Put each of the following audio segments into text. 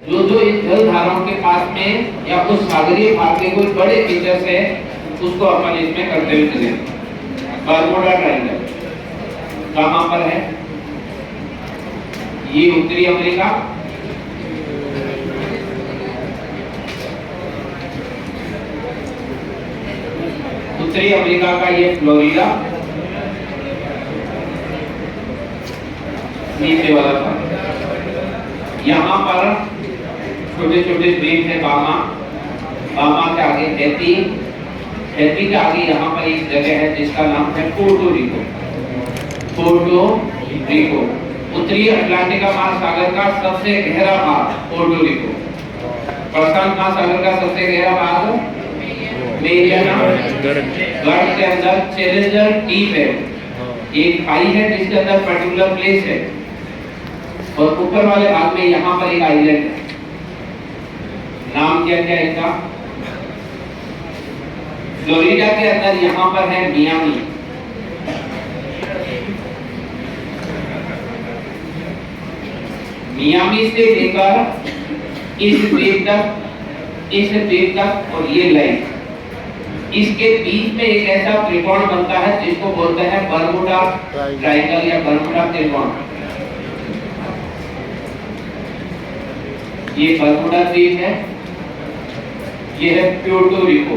जो जो इस जल धाराओं के पास में या कुछ सागरीय भाग के कोई बड़े फीचर्स है उसको अपन इसमें करते हुए चले। बरमूडा ट्रायंगल कहां पर है? ये उत्तरी अमेरिका, उत्तरी अमेरिका का ये फ्लोरिडा नीचे वाला था। यहाँ पर छोटे छोटे द्वीप है, बामा, बामा के आगे हैती, हैती के आगे यहाँ पर एक जगह है जिसका नाम है पोर्टो रिको। पोर्टो रिको उत्तरी अटलांटिक महासागर का सबसे गहरा भाग पोर्टो रिको। प्रशांत महासागर का सबसे गहरा भाग मेरियाना गर्त के अंदर चैलेंजर डीप है, एक खाई है जिसके अंदर पर्टिकुलर प्लेस है, और ऊपर वाले भाग में यहाँ पर एक आइलैंड है। नाम क्या क्या इसका? फ्लोरिडा के अंदर यहाँ पर है मियामी। मियामी से लेकर इस द्वीप तक और ये लाइन, इसके बीच में एक ऐसा त्रिकोण बनता है जिसको बोलते हैं बरमूडा ट्रायंगल या बरमूडा त्रिकोण। ये बरमूडा द्वीप है, ये है प्यूर्टो रिको।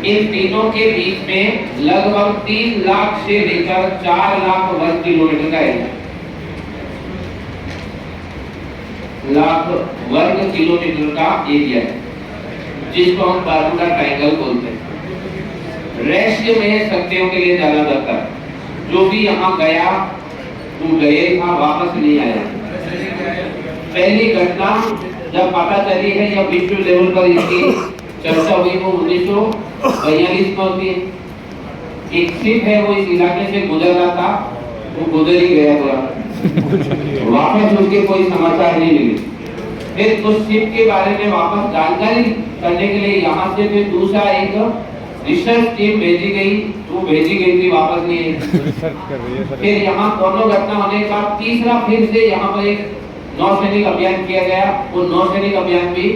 इन तीनों के बीच में लगभग 3 लाख से लेकर 4 लाख वर्ग किलोमीटर का एरिया, लाख वर्ग किलोमीटर का एरिया है जिसको हम बरमूडा ट्रायंगल बोलते हैं। रहस्य में सत्यों के लिए जाना जाता है। जो भी यहाँ गया तू गए था, वापस नहीं आया। पहली घटना जब पता चली है या विश्व लेवल पर इसकी चर्चा हुई वो 1942 में होती है। एक शिप है वो इस इलाके से गुजर रहा था, वो गुजर ही गया पूरा, वापस उसके कोई समाचार नहीं मिले। फिर उस शिप के बारे में वापस जानकारी करने के लिए यहाँ से फिर दूसरा एक रिसर्च टीम भेजी गई, वो भेजी गई थी, वापस नहीं आई। फिर यहाँ दोनों घटना होने के बाद तीसरा फिर से यहाँ पर एक नौसैनिक अभियान किया गया, वो नौसैनिक अभियान भी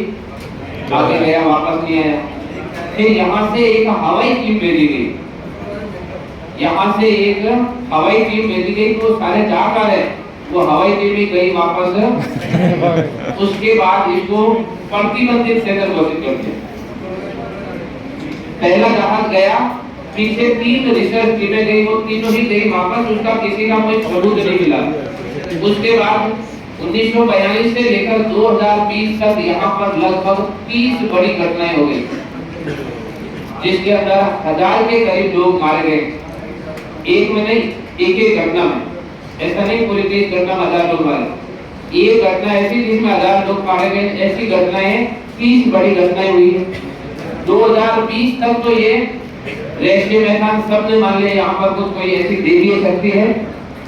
आगे गया, वापस नहीं आया। फिर यहाँ से एक हवाई टीम भेजी गई, यहाँ से एक हवाई टीम भेजी गई, तो सारे जाकर है, वो हवाई टीम भी गई वापस। उसके बाद इसको प्रतिबंधित क्षेत्र घोषित कर दिया। पहला जहाज गया, पीछे 3 रिसर्च टीमें गई, वो तीनों ही गई वापस, उसका किसी का कोई सबूत नहीं मिला। उसके बाद 1942 से लेकर 2020 तक यहाँ पर लगभग 30 बड़ी घटनाएं हो गई, जिसके अंदर 1000 के करीब लोग मारे गए। एक में नहीं, एक घटना में, ऐसा नहीं पूरी 30 घटना में 1000 लोग मारे। एक घटना ऐसी जिसमें 1000 लोग मारे गए, ऐसी घटनाएं 30 बड़ी घटनाएं हुई है। 2020 तक तो ये रहस्य में था, सबने मान लिया यहाँ पर कुछ कोई ऐसी देवी शक्ति है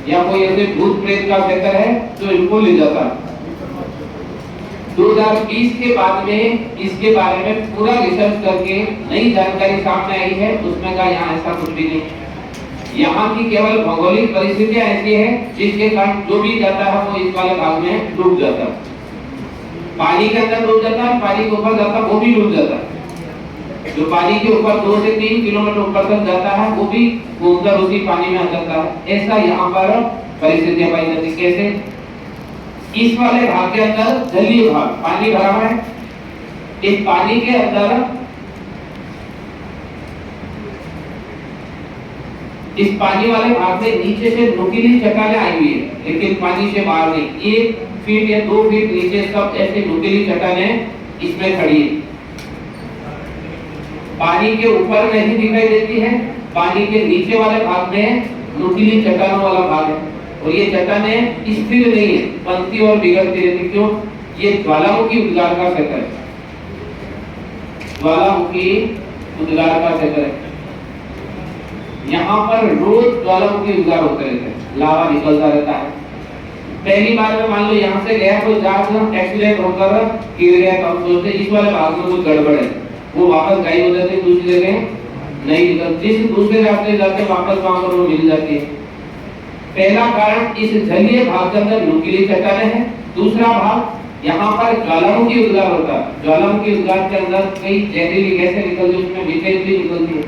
या कोई ऐसे भूत प्रेत का क्षेत्र है जो इनको ले जाता। 2020 के बाद में इसके बारे में पूरा रिसर्च करके नई जानकारी सामने आई है, उसमें कहा यहाँ ऐसा कुछ भी नहीं। यहाँ की केवल भौगोलिक परिस्थितियां ऐसी है जिसके कारण जो भी जाता है वो इस वाले भाग में डूब जाता है। पानी के अंदर डूब जाता है, पानी के ऊपर जाता है वो भी डूब जाता है। जो पानी के ऊपर 2 से 3 किलोमीटर ऊपर तक जाता है वो भी घूमकर उसी पानी में आ जाता है। ऐसा यहाँ पर परिस्थितियां पाई जाती। कैसे? इस वाले भाग के अंदर जलीय भाग, पानी भरा है, इस पानी के अंदर इस पानी वाले भाग में नीचे से नुकीली चट्टानें आई हुई है, लेकिन पानी से बाहर नहीं। 1 फीट या 2 फीट नीचे सब ऐसी नुकीली चट्टानें इसमें खड़ी है। पानी के ऊपर नहीं दिखाई देती है, पानी के नीचे वाले भाग में नुकीली चट्टानों वाला भाग है, और ये चट्टानें स्थिर नहीं है, बनती और बिगड़ती रहती। क्यों? ये ज्वालामुखी उद्गार का क्षेत्र है, ज्वालामुखी उद्गार का क्षेत्र है। यहाँ पर रोज ज्वालामुखी उद्गार होते रहते हैं, लावा निकलता रहता है। पहली बार में मान लो यहाँ से गया कोई जहाज, एक्सीडेंट होकर गिर गया, तो हम सोचते इस वाले भाग में कुछ गड़बड़ है, वो वापस गायब हो जाते, दूसरी जगह नहीं निकलती, दूसरे रास्ते जाके वापस वहां पर वो मिल जाती है। पहला कारण इस जलीय भाग के अंदर नुकीली चट्टानें हैं। दूसरा भाग यहाँ पर ज्वालामुखी उद्गार होता है। ज्वालामुखी उद्गार के अंदर कई जहरीली गैसें निकलती है, उसमें मीथेन भी निकलती है।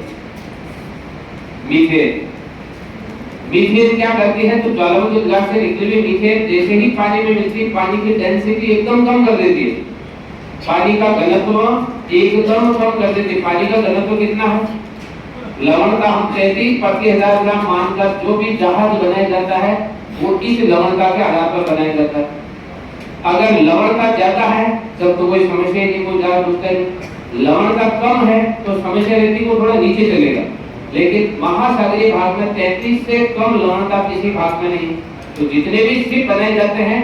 मीथेन मीथेन क्या करती है, तो ज्वालामुखी उद्गार से निकली हुई मीथेन जैसे ही पानी में मिलती है, पानी की डेंसिटी एकदम कम कर देती है, पानी का घनत्व एकदम कम कर देती है। पानी का घनत्व कितना है, लवण का हम 33/1000 ग्राम मानकर जो भी जहाज बनाया जाता है वो इस लवणता के आधार पर बनाया जाता है। अगर लवणता ज्यादा है तब तो कोई समस्या नहीं, कोई ज्यादा पूछता नहीं। लवणता कम है तो समस्या रहती है, वो थोड़ा नीचे चलेगा। लेकिन महासागरीय भाग में 33 से कम लवणता किसी भाग में नहीं। तो जितने भी शिप बनाए जाते हैं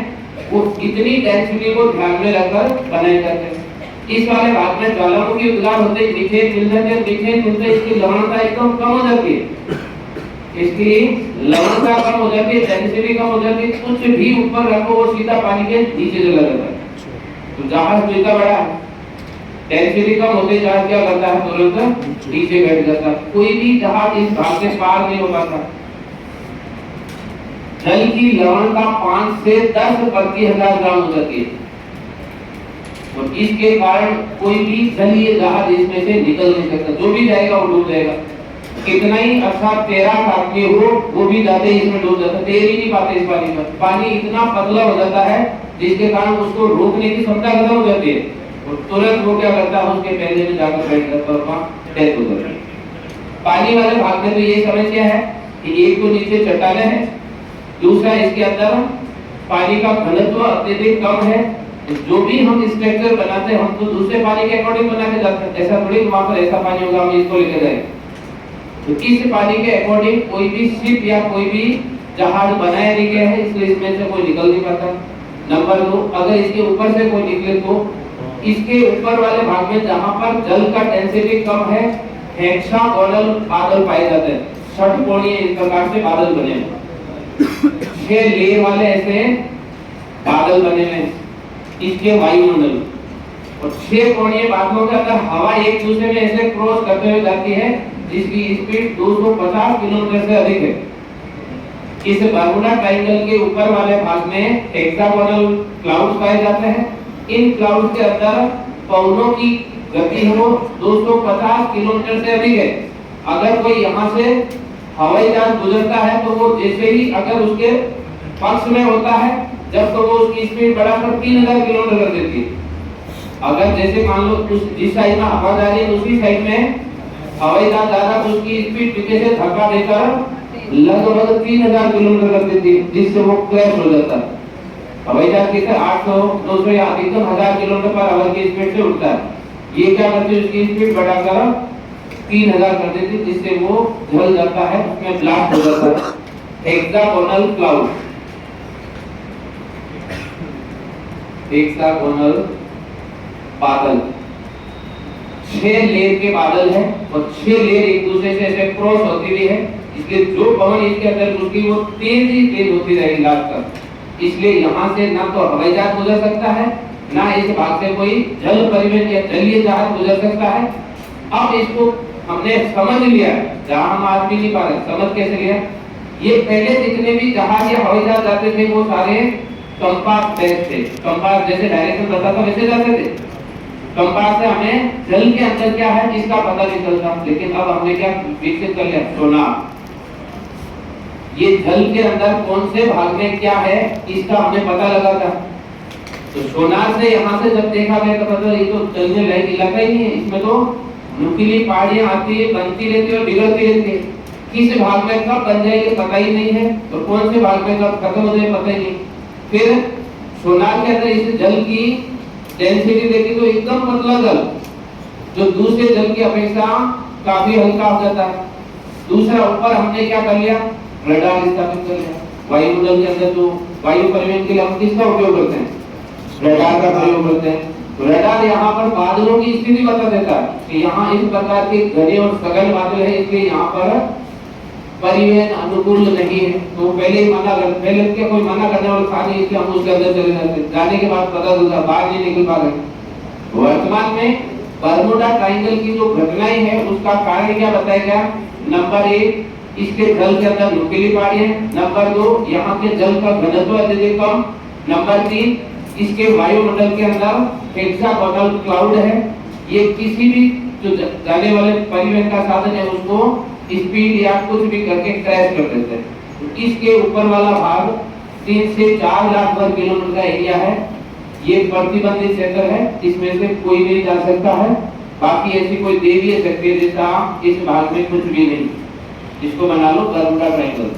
वो इतनी डेंसिटी को ध्यान में रखकर बनाए जाते हैं। इस वाले भाग में ज्वालामुखी उद्गार होते ही मीथेन मिल जाते हैं, मीथेन मिलते इसकी लवणता एकदम कम हो जाती है, इसकी लवणता कम हो जाती है, डेंसिटी कम हो जाती है। कुछ भी ऊपर रखो वो सीधा पानी के नीचे चला जाता है। तो जहाज जितना बड़ा है, डेंसिटी कम होते जहाज क्या करता है, तुरंत नीचे बैठ जाता है। कोई भी जहाज इस भाग से पार नहीं हो पाता। जल की लवणता 5 से 10/1000 ग्राम हो जाती है और इसके कारण कोई भी जलीय जहाज इसमें से निकल नहीं सकता। जो भी जाएगा वो डूब जाएगा। कितना ही अच्छा तैराक आदमी हो वो भी जाते ही इसमें डूब जाता है, तैर ही नहीं पाते इस पानी में। पानी इतना पतला हो जाता है जिसके कारण उसको रोकने की क्षमता खत्म हो जाती है और तुरंत वो क्या करता है, उसके पहले में जाकर बैठ जाता है और वहां डेथ हो जाती है। पानी वाले भाग में तो ये समस्या है कि एक तो नीचे चट्टानें हैं, दूसरा इसके अंदर पानी का घनत्व अत्यधिक कम है। जो भी हम स्ट्रक्चर बनाते हैं हम तो दूसरे पानी के अकॉर्डिंग बना के जाते हैं। ऐसा थोड़ी वहां पर ऐसा पानी होगा हम इसको लेके जाएंगे। तो इस पानी के अकॉर्डिंग कोई भी शिप या कोई भी जहाज बनाया नहीं गया है, इसलिए इसमें से कोई निकल नहीं पाता। नंबर 2, अगर इसके ऊपर से कोई निकले तो इसके ऊपर वाले भाग में जहां पर जल का डेंसिटी कम है, हेक्सागोनल बादल पाए जाते हैं। षटकोणीय इस प्रकार से बादल बने हैं, 6 लेयर वाले ऐसे बादल बने हैं इसके वायुमंडल। और 6 कोणीय बादलों के अंदर हवा एक दूसरे में ऐसे क्रॉस करते हुए जाती है जिसकी स्पीड 250 किलोमीटर से अधिक है। इस बर्मुडा ट्रायंगल के ऊपर वाले भाग में हेक्सागोनल क्लाउड्स पाए जाते हैं। इन क्लाउड्स के अंदर पवनों की गति हो 250 किलोमीटर से अधिक है। अगर कोई यहाँ से हवाई जहाज गुजरता है तो वो जैसे ही अगर उसके पक्ष में होता है जब तो वो उसकी स्पीड बढ़ाकर 3000 किलोमीटर कर देती है। अगर जैसे मान लो जिस साइड में हवा जा रही है उसी साइड में हवाई जहाज जा रहा है तो उसकी स्पीड पीछे से धक्का देकर लगभग 3000 किलोमीटर कर देती है, जिससे वो क्रैश हो जाता है। हवाई जहाज कितने 800, 900 या अधिकतम 1000 किलोमीटर पर आवर की स्पीड से उड़ता है। ये क्या करती है, उसकी स्पीड बढ़ाकर 3000 कर देती है, जिससे वो जल जाता है, उसमें ब्लास्ट हो जाता है। हेक्सागोनल क्लाउड, हेक्सागोनल बादल 6 लेयर के बादल है और 6 लेयर एक दूसरे से ऐसे क्रॉस होती हुई है, इसलिए जो पवन इसके अंदर उसकी वो तेज होती रहेगी लास्ट तक। इसलिए यहाँ से ना तो हवाई जहाज गुजर सकता है, ना इस भाग से कोई जल परिवहन या जलीय जहाज गुजर सकता है। अब इसको हमने समझ लिया, जहाँ हम आज भी नहीं पा रहे, समझ कैसे लिया। ये पहले जितने भी जहाज या हवाई जहाज जाते थे वो सारे कंपास बेस्ड थे। कंपास जैसे डायरेक्शन बताता वैसे जाते थे। कंपास से हमें जल के अंदर क्या है इसका पता नहीं चलता, लेकिन अब हमने क्या विकसित कर लिया, सोनार। ये जल के अंदर कौन से भाग में क्या है इसका हमें पता लगा था। तो सोनार से यहाँ से जब देखा गया तो पता ये तो चलने लायक इलाका ही नहीं है, इसमें तो नुकीली पहाड़ियां आती है, बनती रहती है और बिगड़ती रहती है। किस भाग में कब बन जाएगी पता ही नहीं है, तो कौन से भाग में कब खत्म हो जाए पता ही नहीं। फिर सोनार के अंदर इस जल की डेंसिटी देखी तो एकदम पतला जल, जो दूसरे जल की अपेक्षा काफी हल्का हो जाता है। दूसरा ऊपर हमने क्या कर लिया, रडार स्थापित कर लिया। वायुमंडल के अंदर जो वायु परिवहन के लिए हम किसका उपयोग करते हैं, रडार का प्रयोग करते हैं। तो रडार यहाँ पर बादलों की स्थिति बता देता है कि यहाँ इस प्रकार के घने और सघन बादल है, इसलिए यहाँ पर परिवहन अनुकूल नहीं है। तो पहले ही मना कर, पहले क्या कोई मना करने वाला था नहीं, इसलिए हम उसके अंदर चले जाते, जाने के बाद पता चलता बाहर नहीं निकल पा रहे। वर्तमान में बर्मुडा ट्रायंगल की जो घटनाएं है उसका कारण क्या बताया गया। नंबर 1, इसके जल के अंदर नुकीली पहाड़ी है। नंबर 2, यहाँ के जल का घनत्व अत्यधिक कम। नंबर 3, इसके वायुमंडल के अंदर हेक्सागोनल क्लाउड है। ये किसी भी जो जाने वाले परिवहन का साधन है उसको स्पीड या कुछ भी करके क्रैश कर देते हैं। तो इसके ऊपर वाला भाग 3 से 4 लाख वर्ग किलोमीटर का एरिया है। ये प्रतिबंधित क्षेत्र है, इसमें से कोई नहीं जा सकता है। बाकी ऐसी कोई देवीय शक्ति जैसा इस भाग में कुछ भी नहीं। इसको बना लो बर्मुडा ट्रायंगल।